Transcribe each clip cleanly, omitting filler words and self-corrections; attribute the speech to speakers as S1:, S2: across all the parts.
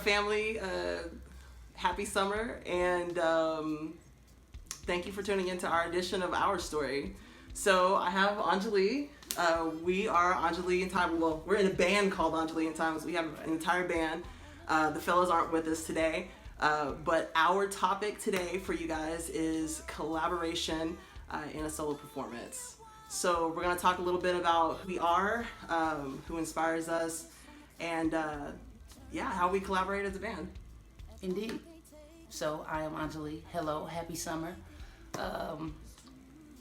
S1: family? Happy summer, and thank you for tuning into our edition of Our Story. So I have Enjoli. We are Enjoli and Timeless. Well, we're in a band called Enjoli and Timeless. We have an entire band. The fellas aren't with us today, but our topic today for you guys is collaboration in a solo performance. So we're going to talk a little bit about who we are, who inspires us, and how we collaborate as a band.
S2: Indeed. So I am Enjoli. Hello, happy summer.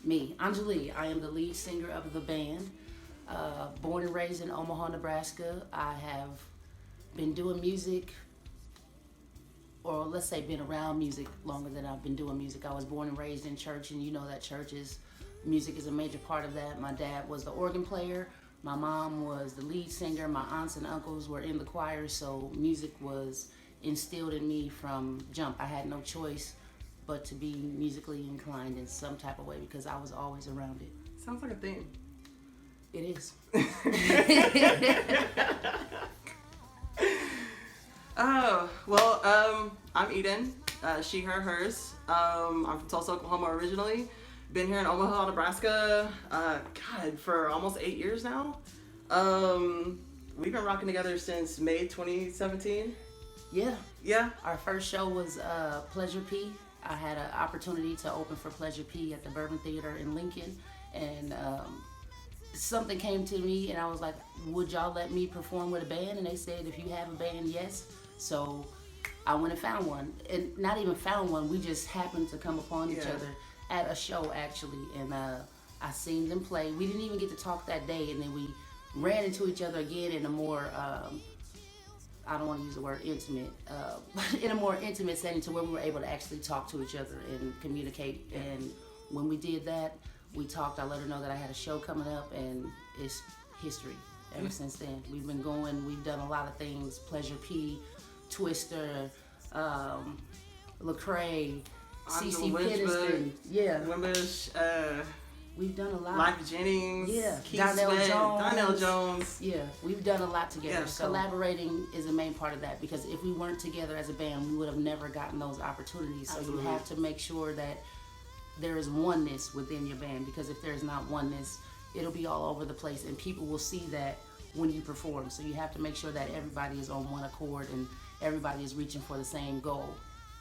S2: Me, Enjoli. I am the lead singer of the band. Born and raised in Omaha, Nebraska. I have been doing music, or let's say been around music longer than I've been doing music. I was born and raised in church, and you know that music is a major part of that. My dad was the organ player. My mom was the lead singer. My aunts and uncles were in the choir, so music was instilled in me from jump. I had no choice but to be musically inclined in some type of way because I was always around it.
S1: Sounds like a theme.
S2: It is.
S1: Oh, well, I'm Eden, she, her, hers. I'm from Tulsa, Oklahoma originally. Been here in Omaha, Nebraska, for almost 8 years now. We've been rocking together since May 2017. Yeah.
S2: Our first show was Pleasure P. I had an opportunity to open for Pleasure P at the Bourbon Theater in Lincoln, and something came to me, and I was like, would y'all let me perform with a band? And they said, if you have a band, yes. So I went and found one, and not even found one, we just happened to come upon each other at a show, actually, and I seen them play. We didn't even get to talk that day, and then we ran into each other again in a more I don't want to use the word intimate, but in a more intimate setting to where we were able to actually talk to each other and communicate. And when we did that, we talked. I let her know that I had a show coming up, and it's history ever since then. We've been going. We've done a lot of things. Pleasure P, Twister, Lecrae, CC Peniston. Yeah.
S1: Wimbish,
S2: we've done a lot.
S1: Life Jennings.
S2: Yeah.
S1: Keith Sweat, Donnell Jones.
S2: Yeah. We've done a lot together.
S1: Yeah, so
S2: collaborating is a main part of that, because if we weren't together as a band, we would have never gotten those opportunities. So
S1: Absolutely.
S2: you have to make sure that there is oneness within your band, because if there's not oneness, it'll be all over the place, and people will see that when you perform. So you have to make sure that everybody is on one accord and everybody is reaching for the same goal,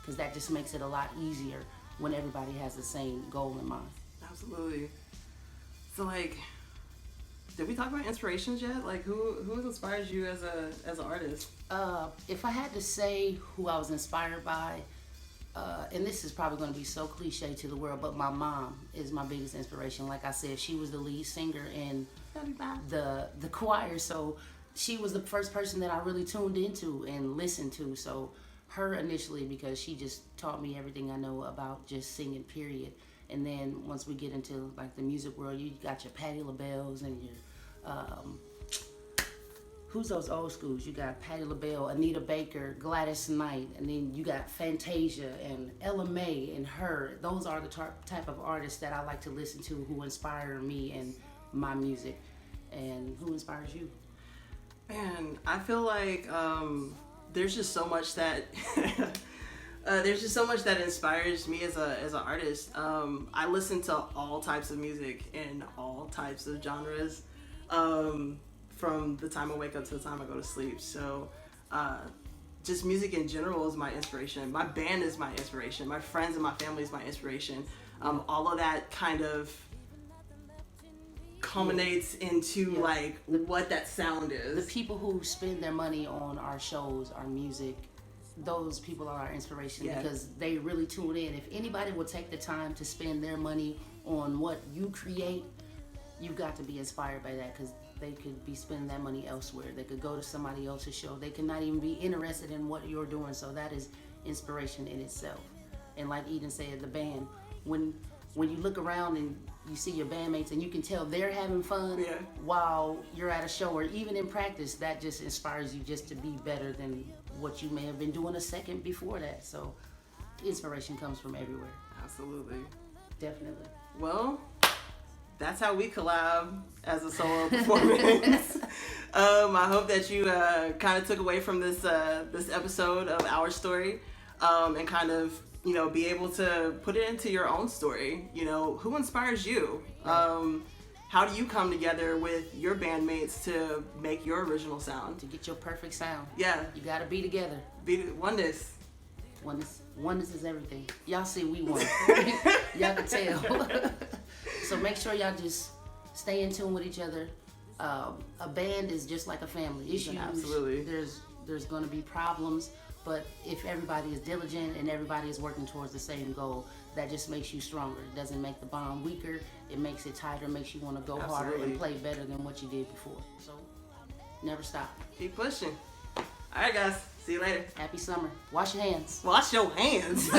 S2: because that just makes it a lot easier when everybody has the same goal in mind.
S1: Absolutely. So, like, did we talk about inspirations yet? Like, who inspires you as an artist?
S2: If I had to say who I was inspired by, and this is probably going to be so cliche to the world, but my mom is my biggest inspiration. Like I said, she was the lead singer in the choir, so she was the first person that I really tuned into and listened to. So her initially, because she just taught me everything I know about just singing, period. And then once we get into like the music world, you got your Patti LaBelle's and your who's those old schools? You got Patti LaBelle, Anita Baker, Gladys Knight, and then you got Fantasia and Ella Mai and her. Those are the type of artists that I like to listen to, who inspire me in my music. And who inspires you?
S1: Man, I feel like there's just so much that inspires me as an artist. I listen to all types of music in all types of genres, from the time I wake up to the time I go to sleep. So just music in general is my inspiration. My band is my inspiration. My friends and my family is my inspiration. All of that kind of culminates into like what that sound is.
S2: The people who spend their money on our shows, our music, those people are our inspiration, because they really tune in. If anybody will take the time to spend their money on what you create, you've got to be inspired by that, because they could be spending that money elsewhere. They could go to somebody else's show. They could not even be interested in what you're doing. So that is inspiration in itself. And like Eden said, the band, when you look around and you see your bandmates and you can tell they're having fun while you're at a show, or even in practice, that just inspires you just to be better than what you may have been doing a second before that. So inspiration comes from everywhere.
S1: Absolutely.
S2: Definitely.
S1: Well, that's how we collab as a solo performance. I hope that you kind of took away from this this episode of Our Story, and kind of, you know, be able to put it into your own story. You know, who inspires you? How do you come together with your bandmates to make your original sound?
S2: To get your perfect sound.
S1: Yeah.
S2: You gotta be together.
S1: Oneness.
S2: Oneness is everything. Y'all see we won. Y'all can tell. So make sure y'all just stay in tune with each other. A band is just like a family. It's huge.
S1: Absolutely.
S2: There's gonna be problems, but if everybody is diligent and everybody is working towards the same goal, that just makes you stronger. It doesn't make the bond weaker. It makes it tighter, makes you want to go harder and play better than what you did before. So never stop.
S1: Keep pushing. All right, guys. See you later.
S2: Happy summer. Wash your hands.
S1: Wash your hands.